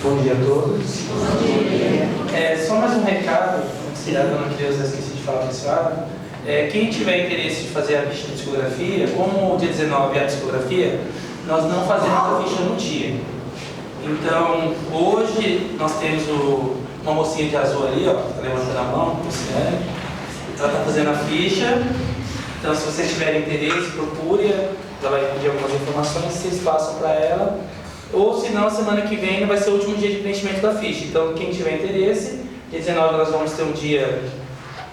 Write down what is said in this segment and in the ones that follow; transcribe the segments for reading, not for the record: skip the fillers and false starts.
Bom dia a todos. Bom dia. Só mais um recado, se a dona Cleusa esqueci de falar para a senhora. Quem tiver interesse de fazer a ficha de psicografia, como o dia 19 é a psicografia, nós não fazemos a ficha no dia. Então, hoje nós temos uma mocinha de azul ali, ó, tá levantando a mão, Luciane. Ela está fazendo a ficha. Então, se vocês tiverem interesse, procure. Ela vai pedir algumas informações, vocês passam para ela. Ou se não, semana que vem vai ser o último dia de preenchimento da ficha. Então, quem tiver interesse, dia 19 nós vamos ter um dia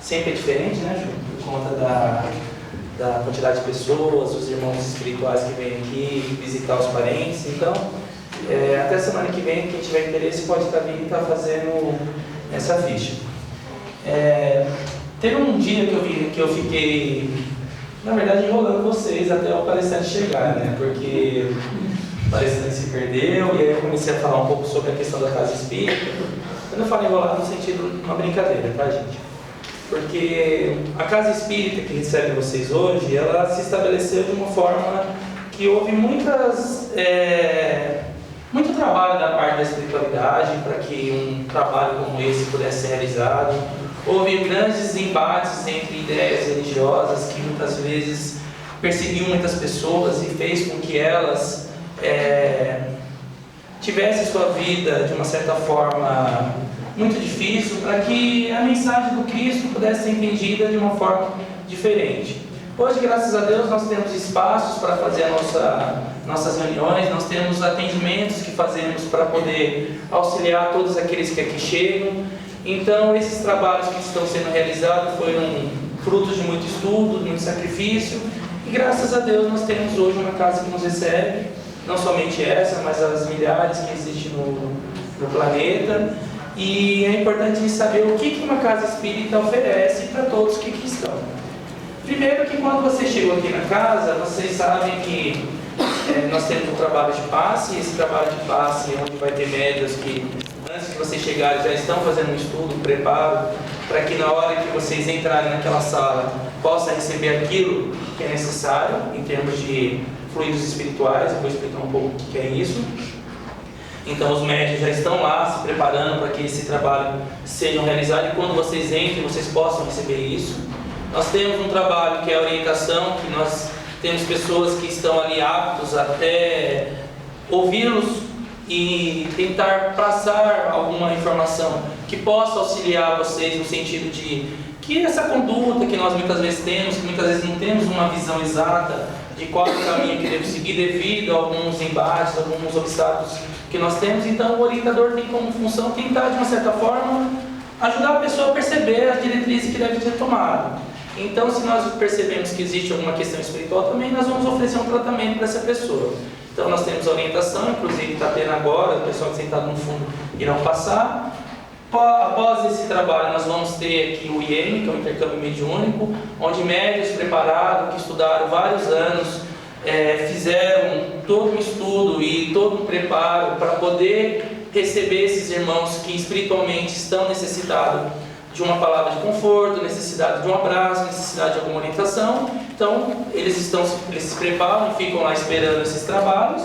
sempre diferente, né, Ju? Por conta da quantidade de pessoas, os irmãos espirituais que vêm aqui visitar os parentes. Então, até semana que vem, quem tiver interesse pode estar vindo e estar fazendo essa ficha. Teve um dia que eu fiquei, na verdade, enrolando vocês até o palestrante chegar, né? Porque o palestrante se perdeu e aí eu comecei a falar um pouco sobre a questão da casa espírita. Eu não falo enrolado no sentido de uma brincadeira, tá, gente? Porque a casa espírita que recebe vocês hoje, ela se estabeleceu de uma forma que houve muito trabalho da parte da espiritualidade para que um trabalho como esse pudesse ser realizado. Houve grandes embates entre ideias religiosas que muitas vezes perseguiam muitas pessoas e fez com que elas tivessem sua vida de uma certa forma muito difícil, para que a mensagem do Cristo pudesse ser entendida de uma forma diferente. Hoje, graças a Deus, nós temos espaços para fazer nossas reuniões, nós temos atendimentos que fazemos para poder auxiliar todos aqueles que aqui chegam. Então, esses trabalhos que estão sendo realizados foram frutos de muito estudo, de muito sacrifício, e graças a Deus nós temos hoje uma casa que nos recebe, não somente essa, mas as milhares que existem no planeta. E é importante saber o que uma casa espírita oferece para todos que aqui estão. Primeiro que quando você chegou aqui na casa, vocês sabem que nós temos um trabalho de passe, e esse trabalho de passe é onde vai ter médios que antes de vocês chegarem já estão fazendo um estudo, um preparo, para que na hora que vocês entrarem naquela sala possa receber aquilo que é necessário em termos de fluidos espirituais. Eu vou explicar um pouco o que é isso. Então os médios já estão lá se preparando para que esse trabalho seja realizado e quando vocês entrem, vocês possam receber isso. Nós temos um trabalho que é a orientação, que nós temos pessoas que estão ali aptos até ouvi-los e tentar passar alguma informação que possa auxiliar vocês no sentido de que essa conduta que nós muitas vezes temos, que muitas vezes não temos uma visão exata de qual é o caminho que devemos seguir devido a alguns embates, alguns obstáculos que nós temos. Então o orientador tem como função tentar de uma certa forma ajudar a pessoa a perceber as diretrizes que devem ser tomadas. Então se nós percebemos que existe alguma questão espiritual também, nós vamos oferecer um tratamento para essa pessoa. Então nós temos a orientação, inclusive está tendo agora, o pessoal sentado no fundo irão passar. Após esse trabalho nós vamos ter aqui o IEM, que é o intercâmbio mediúnico, onde médios preparados, que estudaram vários anos, fizeram todo um estudo e todo um preparo para poder receber esses irmãos que espiritualmente estão necessitados de uma palavra de conforto, necessidade de um abraço, necessidade de alguma orientação. Então eles se preparam e ficam lá esperando esses trabalhos,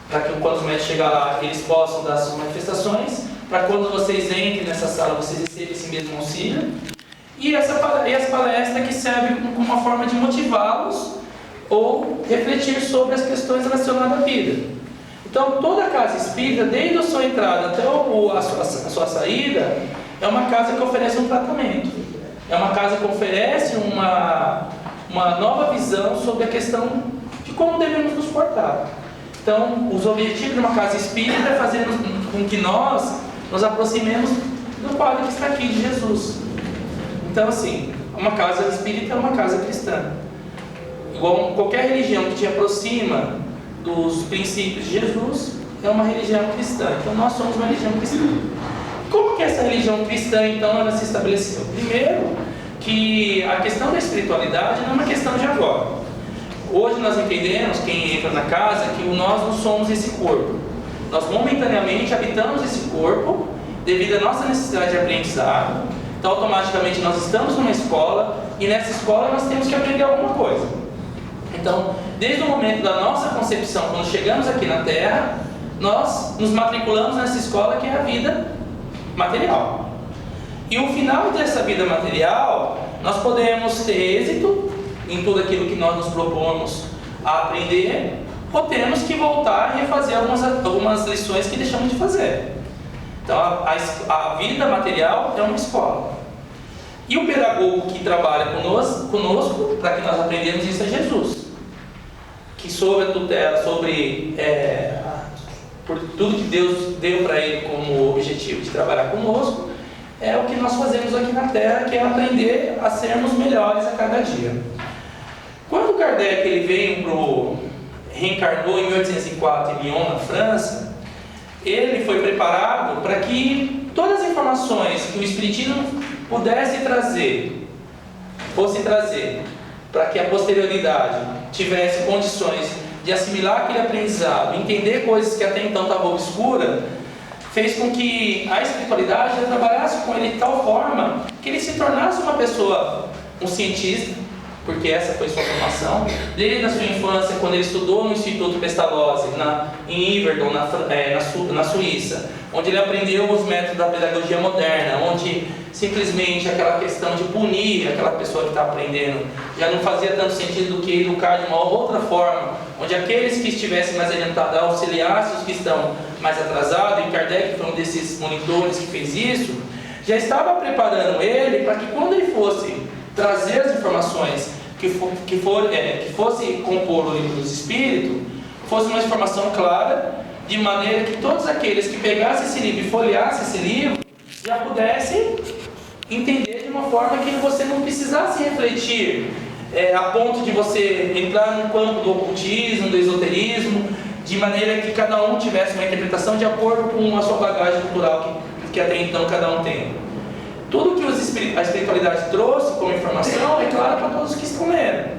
para que quando os médicos chegar lá, eles possam dar suas manifestações, para quando vocês entrem nessa sala, vocês recebam esse mesmo auxílio. E essa palestra que serve como uma forma de motivá-los ou refletir sobre as questões relacionadas à vida. Então toda a casa espírita, desde a sua entrada até a sua saída, é uma casa que oferece um tratamento. É uma casa que oferece uma nova visão sobre a questão de como devemos nos portar. Então, os objetivos de uma casa espírita é fazer com que nós nos aproximemos do quadro que está aqui, de Jesus. Então, assim, uma casa espírita é uma casa cristã. Igual qualquer religião que te aproxima dos princípios de Jesus, é uma religião cristã. Então, nós somos uma religião cristã. Como que essa religião cristã, então, ela se estabeleceu? Primeiro, que a questão da espiritualidade não é uma questão de agora. Hoje nós entendemos, quem entra na casa, que nós não somos esse corpo. Nós momentaneamente habitamos esse corpo devido à nossa necessidade de aprendizado. Então automaticamente nós estamos numa escola e nessa escola nós temos que aprender alguma coisa. Então, desde o momento da nossa concepção, quando chegamos aqui na Terra, nós nos matriculamos nessa escola que é a vida material. E o final dessa vida material, nós podemos ter êxito em tudo aquilo que nós nos propomos a aprender, ou temos que voltar e refazer algumas lições que deixamos de fazer. Então a vida material é uma escola. E o pedagogo que trabalha conosco para que nós aprendamos isso é Jesus, que sob a tutela, por tudo que Deus deu para ele como objetivo de trabalhar conosco, é o que nós fazemos aqui na Terra, que é aprender a sermos melhores a cada dia. Quando Kardec reencarnou em 1804 em Lyon, na França, ele foi preparado para que todas as informações que o Espiritismo fosse trazer, para que a posterioridade tivesse condições de assimilar aquele aprendizado, entender coisas que até então estavam obscuras, fez com que a espiritualidade trabalhasse com ele de tal forma que ele se tornasse uma pessoa, um cientista, porque essa foi sua formação, desde a sua infância, quando ele estudou no Instituto Pestalozzi, em Yverdon, na Suíça, onde ele aprendeu os métodos da pedagogia moderna, onde simplesmente aquela questão de punir aquela pessoa que está aprendendo já não fazia tanto sentido do que educar de uma outra forma, onde aqueles que estivessem mais adiantados auxiliassem os que estão mais atrasados, e Kardec foi um desses monitores que fez isso, já estava preparando ele para que quando ele fosse trazer as informações que fosse compor o Livro dos Espíritos, fosse uma informação clara, de maneira que todos aqueles que pegassem esse livro e folheassem esse livro já pudessem entender de uma forma que você não precisasse refletir a ponto de você entrar no campo do ocultismo, do esoterismo, de maneira que cada um tivesse uma interpretação de acordo com a sua bagagem cultural que até então cada um tem. Tudo que a espiritualidade trouxe como informação é claro para todos que estão lendo.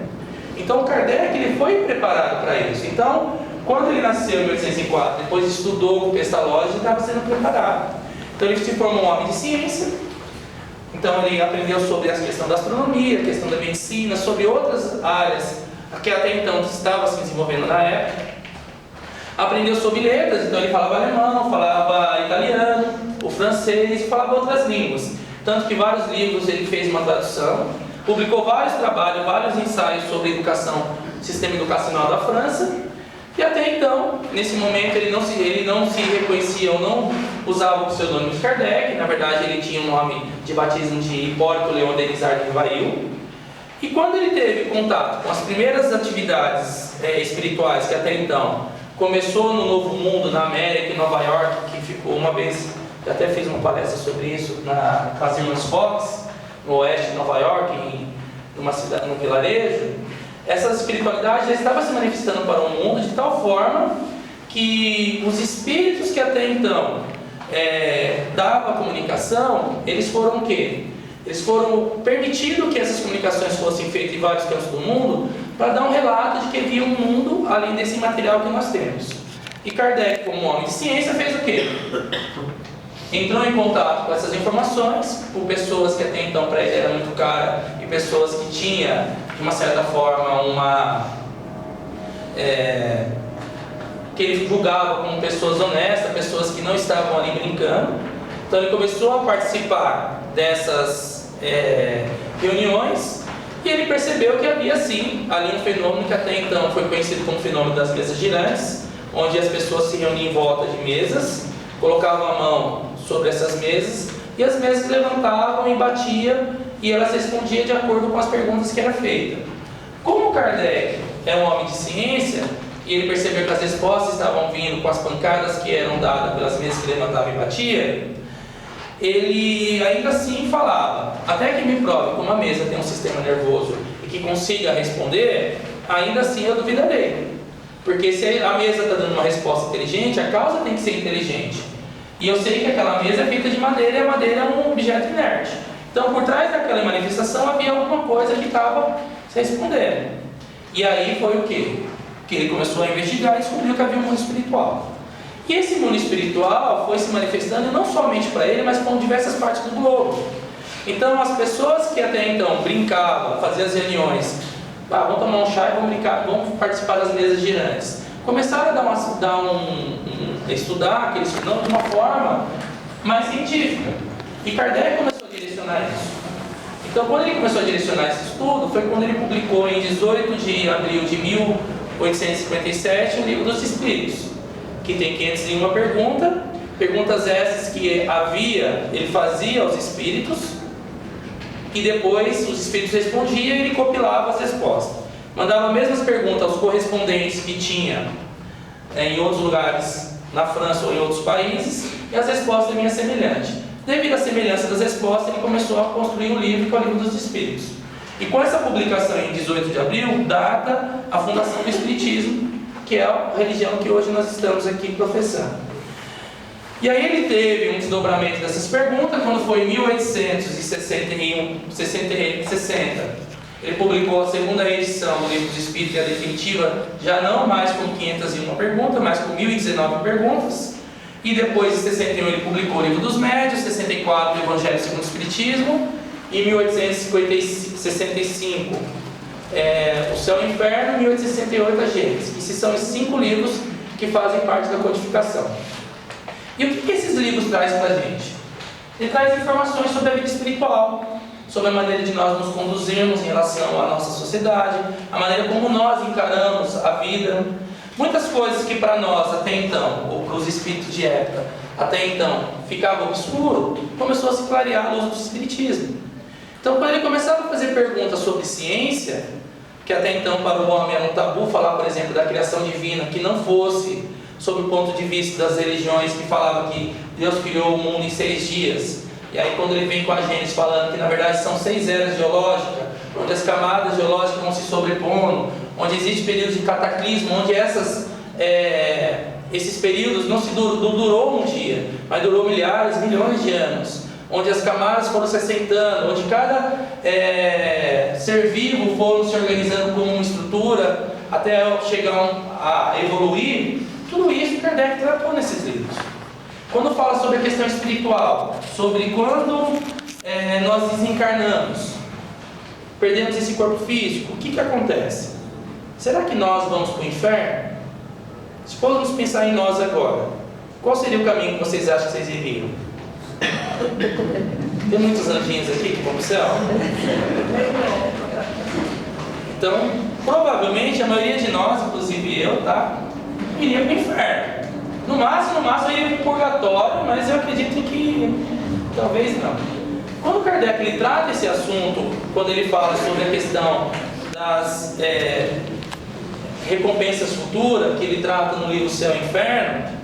Então Kardec ele foi preparado para isso. Então, quando ele nasceu em 1804, depois estudou com Pestalozzi, ele estava sendo preparado. Então ele se formou um homem de ciência. Então ele aprendeu sobre a questão da astronomia, a questão da medicina, sobre outras áreas que até então estavam se desenvolvendo na época. Aprendeu sobre letras, então ele falava alemão, falava italiano, o francês, falava outras línguas. Tanto que vários livros ele fez uma tradução, publicou vários trabalhos, vários ensaios sobre educação, sistema educacional da França. E até então, nesse momento, ele não se reconhecia ou não usava o pseudônimo de Kardec. Na verdade, ele tinha o nome de batismo de Hipólito Leon Denisard de Vail. E quando ele teve contato com as primeiras atividades espirituais, que até então começou no Novo Mundo, na América, em Nova York, que ficou uma vez, eu até fiz uma palestra sobre isso, com as irmãs Fox, no oeste de Nova York, numa cidade, num vilarejo. Essa espiritualidade já estava se manifestando para o mundo de tal forma que os espíritos que até então davam a comunicação, eles foram o quê? Eles foram permitindo que essas comunicações fossem feitas em vários cantos do mundo para dar um relato de que havia um mundo além desse material que nós temos. E Kardec, como homem de ciência, fez o quê? Entrou em contato com essas informações, por pessoas que até então para ele era muito cara e pessoas que tinham, de uma certa forma, que ele julgava como pessoas honestas, pessoas que não estavam ali brincando. Então ele começou a participar dessas reuniões e ele percebeu que havia sim ali um fenômeno que até então foi conhecido como fenômeno das mesas girantes, onde as pessoas se reuniam em volta de mesas, colocavam a mão sobre essas mesas e as mesas levantavam e batiam e elas respondiam de acordo com as perguntas que eram feitas. Como Kardec é um homem de ciência e ele percebeu que as respostas estavam vindo com as pancadas que eram dadas pelas mesas que levantavam e batiam, ele ainda assim falava: até que me prove que uma mesa tem um sistema nervoso e que consiga responder, ainda assim eu duvidarei. Porque se a mesa está dando uma resposta inteligente, a causa tem que ser inteligente. E eu sei que aquela mesa é feita de madeira e a madeira é um objeto inerte. Então, por trás daquela manifestação havia alguma coisa que estava se respondendo. E aí foi o quê? Que ele começou a investigar e descobriu que havia um mundo espiritual. E esse mundo espiritual foi se manifestando não somente para ele, mas para diversas partes do globo. Então, as pessoas que até então brincavam, faziam as reuniões, vamos tomar um chá e vamos brincar, vamos participar das mesas girantes. começaram a estudar aqueles fenômenos de uma forma mais científica. E Kardec começou a direcionar isso. Então, quando ele começou a direcionar esse estudo, foi quando ele publicou em 18 de abril de 1857 o Livro dos Espíritos, que tem 501 perguntas essas que ele fazia aos espíritos, e depois os espíritos respondiam e ele compilava as respostas. Mandava as mesmas perguntas aos correspondentes que tinha em outros lugares, na França ou em outros países, e as respostas vinham semelhantes. Devido à semelhança das respostas, ele começou a construir um livro, que é o Livro dos Espíritos. E com essa publicação em 18 de abril, data a fundação do Espiritismo, que é a religião que hoje nós estamos aqui professando. E aí ele teve um desdobramento dessas perguntas, quando foi em 1860, ele publicou a segunda edição do Livro dos Espíritos, a definitiva, já não mais com 501 perguntas, mas com 1019 perguntas. E depois, em 61, ele publicou o Livro dos Médios, 64, o Evangelho segundo o Espiritismo, em 1865, O Céu e o Inferno, em 1868, a Gênesis. Esses são os 5 livros que fazem parte da codificação. E o que esses livros trazem para a gente? Ele traz informações sobre a vida espiritual, sobre a maneira de nós nos conduzirmos em relação à nossa sociedade, a maneira como nós encaramos a vida. Muitas coisas que para nós até então, ou para os espíritos de época, até então ficava obscuro, começou a se clarear à luz do Espiritismo. Então, quando ele começava a fazer perguntas sobre ciência, que até então para o homem era um tabu falar, por exemplo, da criação divina, que não fosse sob o ponto de vista das religiões que falavam que Deus criou o mundo em 6 dias. E aí quando ele vem com a Gênesis falando que na verdade são 6 eras geológicas, onde as camadas geológicas vão se sobrepondo, onde existe períodos de cataclismo, onde esses períodos não durou um dia, mas durou milhares, milhões de anos, onde as camadas foram se assentando, onde cada ser vivo foram se organizando como uma estrutura até chegar a evoluir. Tudo isso Kardec tratou nesses livros. Quando fala sobre a questão espiritual, sobre quando nós desencarnamos, perdemos esse corpo físico, o que acontece? Será que nós vamos para o inferno? Se fôssemos pensar em nós agora, qual seria o caminho que vocês acham que vocês iriam? Tem muitos anjinhos aqui que vão para o céu? Então, provavelmente a maioria de nós, inclusive eu, iria para o inferno. No máximo eu iria para o purgatório, mas eu acredito que talvez não. Quando Kardec ele trata esse assunto, quando ele fala sobre a questão das recompensas futuras, que ele trata no livro Céu e Inferno,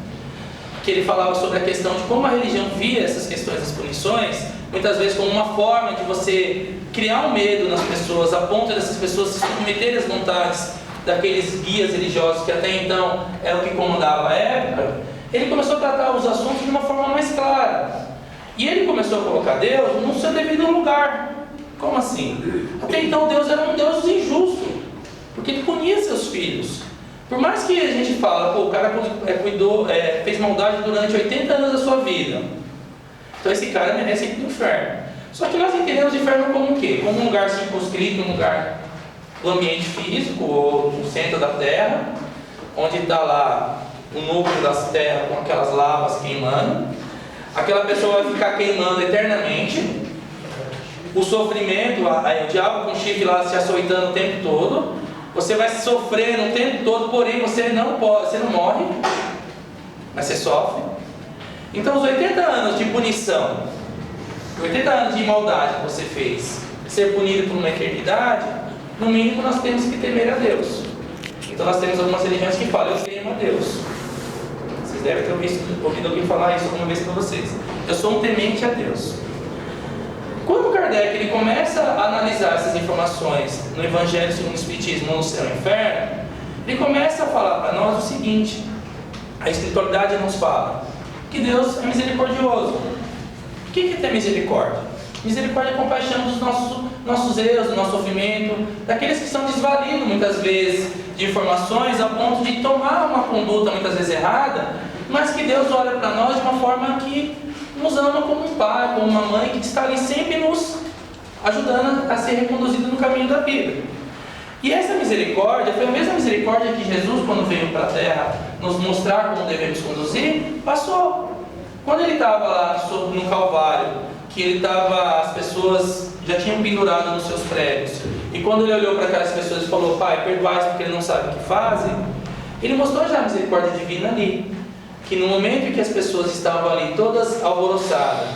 que ele falava sobre a questão de como a religião via essas questões das punições, muitas vezes como uma forma de você criar um medo nas pessoas, a ponto dessas pessoas se submeterem às vontades daqueles guias religiosos que até então eram o que comandava a época. Ele começou a tratar os assuntos de uma forma mais clara. E ele começou a colocar Deus no seu devido lugar. Como assim? Até então Deus era um Deus injusto, porque ele punia seus filhos. Por mais que a gente fala, o cara fez maldade durante 80 anos da sua vida, então esse cara merece ir para o inferno. Só que nós entendemos o inferno como o quê? Como um lugar circunscrito, um lugar do ambiente físico, ou no centro da terra, onde está lá o núcleo das terras com aquelas lavas queimando. Aquela pessoa vai ficar queimando eternamente. O sofrimento, o diabo com o chifre lá se açoitando o tempo todo. Você vai sofrendo o tempo todo, porém você não morre, mas você sofre. Então os 80 anos de punição, 80 anos de maldade que você fez, ser punido por uma eternidade, no mínimo nós temos que temer a Deus. Então nós temos algumas religiões que falam, eu temo a Deus. Vocês devem ter ouvido alguém falar isso alguma vez para vocês. Eu sou um temente a Deus. Quando Kardec ele começa a analisar essas informações no Evangelho segundo o Espiritismo, no Céu e Inferno, ele começa a falar para nós o seguinte: a espiritualidade nos fala que Deus é misericordioso. O que é ter misericórdia? Misericórdia é compaixão dos nossos erros, do nosso sofrimento, daqueles que são desvalidos muitas vezes de informações a ponto de tomar uma conduta muitas vezes errada, mas que Deus olha para nós de uma forma que nos ama como um pai, como uma mãe que está ali sempre nos ajudando a ser reconduzido no caminho da vida. E essa misericórdia foi a mesma misericórdia que Jesus, quando veio para a terra nos mostrar como devemos conduzir, passou. Quando ele estava lá no Calvário, que ele estava, as pessoas já tinham pendurado nos seus pregos, e quando ele olhou para aquelas pessoas e falou: Pai, perdoai-os porque eles não sabem o que fazem, ele mostrou já a misericórdia divina ali, que no momento em que as pessoas estavam ali todas alvoroçadas,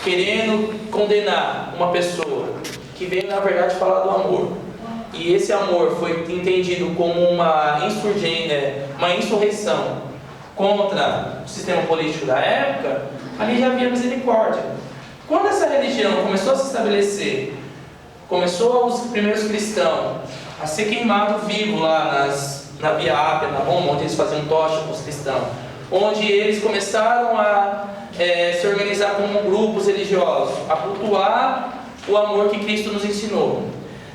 querendo condenar uma pessoa que veio na verdade falar do amor, e esse amor foi entendido como uma insurreição contra o sistema político da época, ali já havia misericórdia. Quando essa religião começou a se estabelecer, começou os primeiros cristãos a ser queimado vivo lá na Via Ápia, na Roma, onde eles faziam tocha com os cristãos, onde eles começaram a se organizar como grupos religiosos, a cultuar o amor que Cristo nos ensinou.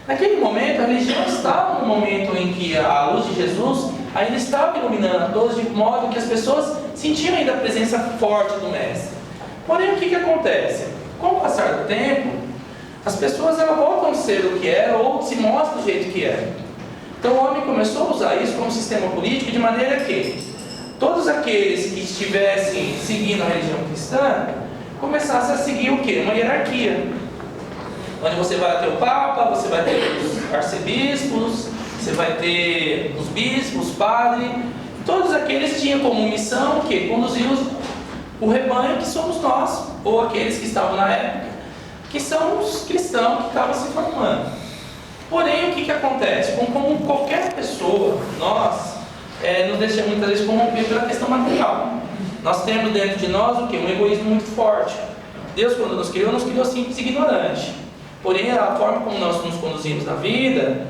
Naquele momento, a religião estava no momento em que a luz de Jesus ainda estava iluminando a todos, de modo que as pessoas sentiam ainda a presença forte do Mestre. Porém, o que acontece? Com o passar do tempo, as pessoas elas voltam a ser o que eram ou se mostram do jeito que eram. Então o homem começou a usar isso como sistema político de maneira que todos aqueles que estivessem seguindo a religião cristã começassem a seguir o quê? Uma hierarquia. Onde você vai ter o Papa, você vai ter os arcebispos, você vai ter os bispos, os padres. Todos aqueles tinham como missão o quê? Conduzir o rebanho que somos nós, ou aqueles que estavam na época, que são os cristãos que estavam se formando. Porém, o que acontece? Como qualquer pessoa, nós nos deixamos muitas vezes corromper pela questão material. Nós temos dentro de nós o quê? Um egoísmo muito forte. Deus, quando nos criou simples e ignorante. Porém, a forma como nós nos conduzimos na vida,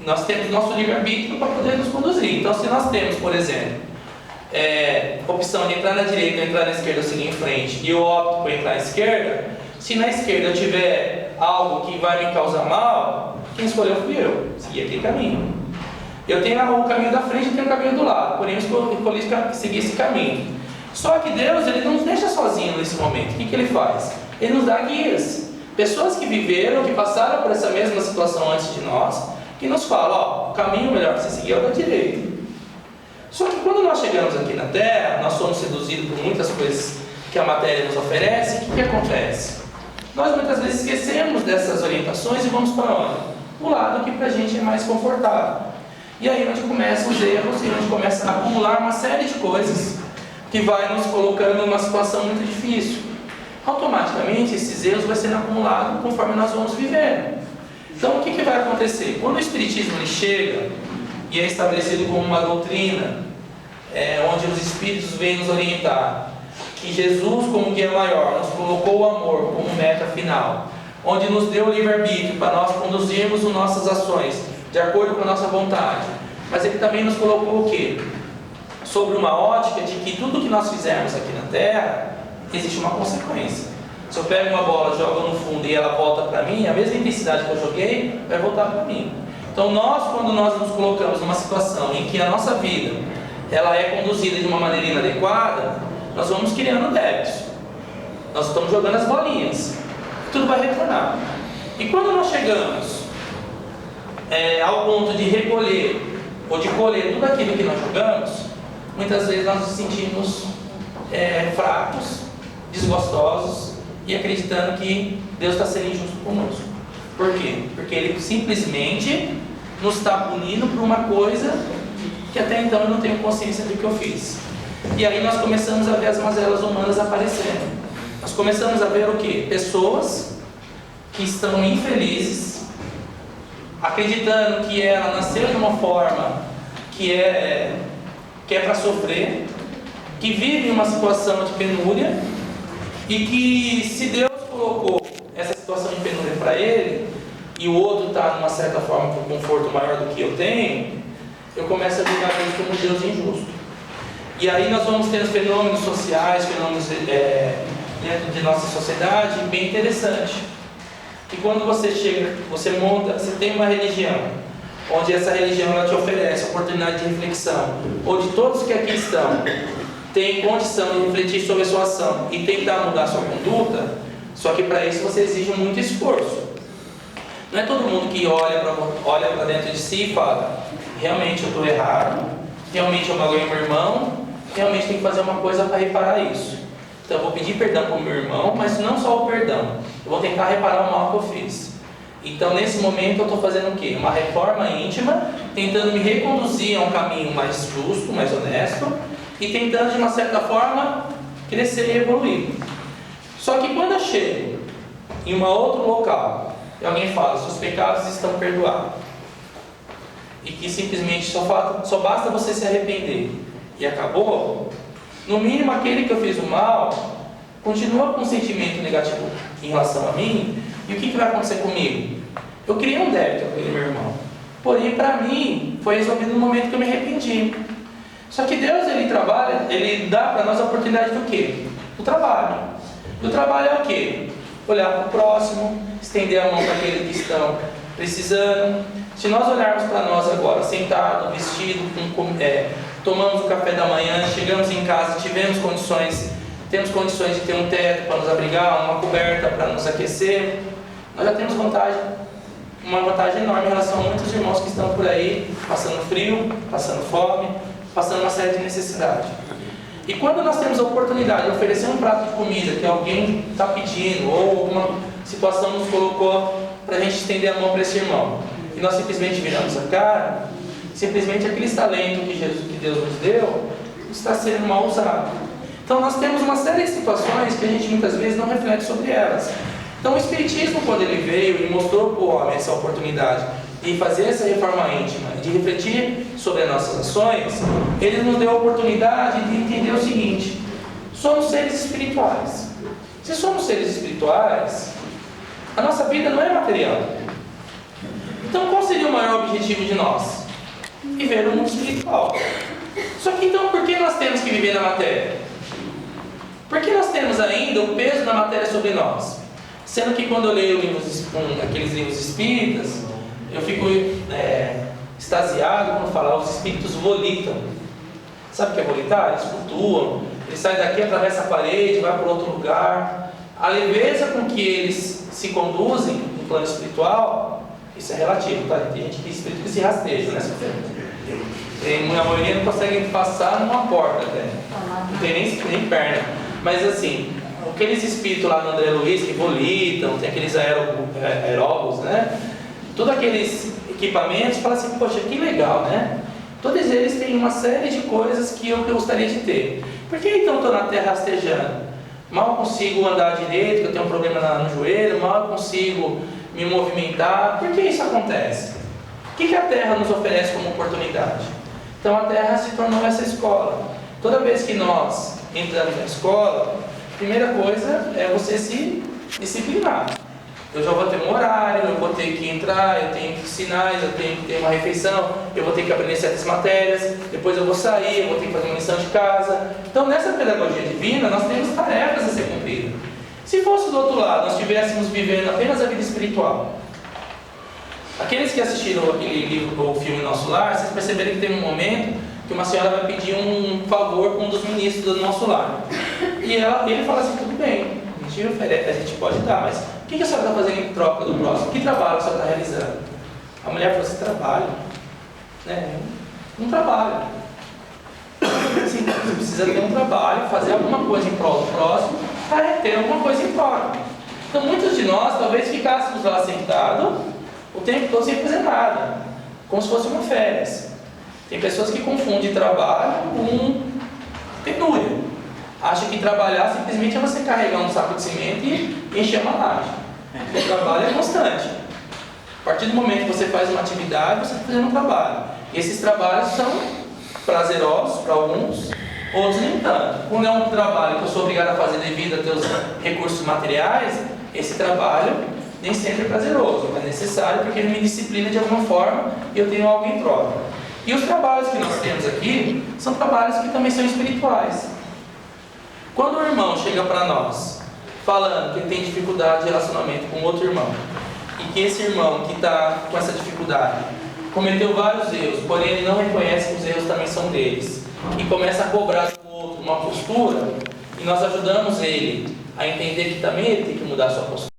nós temos nosso livre-arbítrio para poder nos conduzir. Então, se nós temos, por exemplo, opção de entrar na direita ou entrar na esquerda ou seguir em frente, e eu opto por entrar à esquerda, se na esquerda eu tiver algo que vai me causar mal, quem escolheu fui eu, segui aquele caminho. Eu tenho o caminho da frente e tenho o caminho do lado, porém eu escolhi seguir esse caminho. Só que Deus, Ele não nos deixa sozinhos nesse momento. O que Ele faz? Ele nos dá guias. Pessoas que viveram, que passaram por essa mesma situação antes de nós, que nos falam: o caminho melhor para você seguir é o da direita. Só que quando nós chegamos aqui na Terra, nós somos seduzidos por muitas coisas que a matéria nos oferece. O que acontece? Nós muitas vezes esquecemos dessas orientações e vamos para onde? O lado que para a gente é mais confortável. E aí onde começam os erros e onde começa a acumular uma série de coisas que vai nos colocando numa situação muito difícil. Automaticamente esses erros vão sendo acumulados conforme nós vamos vivendo. Então o que vai acontecer? Quando o Espiritismo ele chega e é estabelecido como uma doutrina, onde os Espíritos vêm nos orientar, que Jesus como guia maior nos colocou o amor como meta final, onde nos deu o livre-arbítrio para nós conduzirmos as nossas ações de acordo com a nossa vontade, mas Ele também nos colocou o quê? Sobre uma ótica de que tudo que nós fizermos aqui na Terra, existe uma consequência. Se eu pego uma bola, jogo no fundo e ela volta para mim, a mesma intensidade que eu joguei, vai voltar para mim. Então quando nós nos colocamos numa situação em que a nossa vida ela é conduzida de uma maneira inadequada, nós vamos criando débitos. Nós estamos jogando as bolinhas. Tudo vai retornar. E quando nós chegamos ao ponto de recolher ou de colher tudo aquilo que nós jogamos, muitas vezes nós nos sentimos fracos, desgostosos e acreditando que Deus está sendo injusto conosco. Por quê? Porque Ele simplesmente nos está punindo por uma coisa que até então eu não tenho consciência do que eu fiz. E aí nós começamos a ver as mazelas humanas aparecendo. Nós começamos a ver o quê? Pessoas que estão infelizes, acreditando que ela nasceu de uma forma que é para sofrer, que vive uma situação de penúria, e que se Deus colocou essa situação de penúria para ele, e o outro está numa certa forma com um conforto maior do que eu tenho, eu começo a ligar Deus como Deus injusto. E aí nós vamos ter fenômenos sociais, fenômenos dentro de nossa sociedade, bem interessante. E quando você chega, você tem uma religião, onde essa religião ela te oferece oportunidade de reflexão, onde todos que aqui estão têm condição de refletir sobre a sua ação e tentar mudar a sua conduta, só que para isso você exige muito esforço. Não é todo mundo que olha para dentro de si e fala: realmente eu estou errado, realmente eu magoei meu irmão, realmente tem que fazer uma coisa para reparar isso. Então eu vou pedir perdão para o meu irmão, mas não só o perdão, eu vou tentar reparar o mal que eu fiz. Então nesse momento eu estou fazendo o quê? Uma reforma íntima, tentando me reconduzir a um caminho mais justo, mais honesto, e tentando de uma certa forma crescer e evoluir. Só que quando eu chego em um outro local e alguém fala: seus pecados estão perdoados, e que simplesmente só basta você se arrepender e acabou, no mínimo aquele que eu fiz o mal continua com um sentimento negativo em relação a mim. E o que vai acontecer comigo? Eu criei um débito com aquele meu irmão, porém para mim foi resolvido no momento que eu me arrependi. Só que Deus, Ele dá para nós a oportunidade do quê? Do trabalho. E o trabalho é o quê? Olhar para o próximo, estender a mão para aqueles que estão precisando. Se nós olharmos para nós agora, sentado, vestido, tomamos o café da manhã, chegamos em casa, temos condições de ter um teto para nos abrigar, uma coberta para nos aquecer, nós já temos uma vantagem enorme em relação a muitos irmãos que estão por aí, passando frio, passando fome, passando uma série de necessidade. E quando nós temos a oportunidade de oferecer um prato de comida que alguém está pedindo, ou alguma situação nos colocou para a gente estender a mão para esse irmão, e nós simplesmente viramos a cara, simplesmente aquele talento que Deus nos deu está sendo mal usado. Então nós temos uma série de situações que a gente muitas vezes não reflete sobre elas. Então o Espiritismo, quando ele veio e mostrou para o homem essa oportunidade de fazer essa reforma íntima, de refletir sobre as nossas ações, ele nos deu a oportunidade de entender o seguinte: somos seres espirituais. Se somos seres espirituais, a nossa vida não é material. Então qual seria o maior objetivo de nós? Viver no mundo espiritual. Só que então por que nós temos que viver na matéria? Por que nós temos ainda o peso da matéria sobre nós? Sendo que quando eu leio aqueles livros espíritas, eu fico extasiado quando fala: os espíritos volitam. Sabe o que é volitar? Eles flutuam, eles saem daqui, atravessam a parede, vai para outro lugar. A leveza com que eles se conduzem no plano espiritual, isso é relativo, tá? Tem gente que espírito que se rasteja, né? A maioria não consegue passar numa porta até. Não tem nem perna. Mas assim, aqueles espíritos lá no André Luiz que volitam, tem aqueles aeróbos, né? Todos aqueles equipamentos, fala assim: poxa, que legal, né? Todos eles têm uma série de coisas que eu gostaria de ter. Por que então estou na terra rastejando? Mal consigo andar direito, que eu tenho um problema no joelho, mal consigo me movimentar. Por que isso acontece? O que a terra nos oferece como oportunidade? Então a terra se tornou essa escola. Toda vez que nós entramos na escola, a primeira coisa é você se disciplinar. Eu já vou ter um horário, eu vou ter que entrar, eu tenho sinais, eu tenho que ter uma refeição, eu vou ter que aprender certas matérias, depois eu vou sair, eu vou ter que fazer uma lição de casa. Então nessa pedagogia divina nós temos tarefas a ser cumpridas. Se fosse do outro lado, nós estivéssemos vivendo apenas a vida espiritual. Aqueles que assistiram aquele livro ou filme Nosso Lar, vocês perceberam que tem um momento que uma senhora vai pedir um favor com um dos ministros do Nosso Lar. E ele fala assim: tudo bem, a gente pode dar, mas o que a senhora está fazendo em troca do próximo? Que trabalho a senhora está realizando? A mulher falou assim: trabalho. Né? Um trabalho. Assim, você precisa ter um trabalho, fazer alguma coisa em prol do próximo, para ter alguma coisa em troca. Então muitos de nós talvez ficássemos lá sentados o tempo todo sem fazer nada, como se fosse uma férias. Tem pessoas que confundem trabalho com penúria. Acham que trabalhar simplesmente é você carregar um saco de cimento e encher uma laje. O trabalho é constante. A partir do momento que você faz uma atividade, você está fazendo um trabalho. E esses trabalhos são prazerosos para alguns, outros nem tanto. Quando é um trabalho que eu sou obrigado a fazer devido a ter os recursos materiais, esse trabalho nem sempre é prazeroso, mas é necessário porque ele me disciplina de alguma forma e eu tenho algo em troca. E os trabalhos que nós temos aqui são trabalhos que também são espirituais. Quando o irmão chega para nós falando que ele tem dificuldade de relacionamento com outro irmão, e que esse irmão que está com essa dificuldade cometeu vários erros, porém ele não reconhece que os erros também são deles, e começa a cobrar do outro uma postura, e nós ajudamos ele a entender que também ele tem que mudar a sua postura.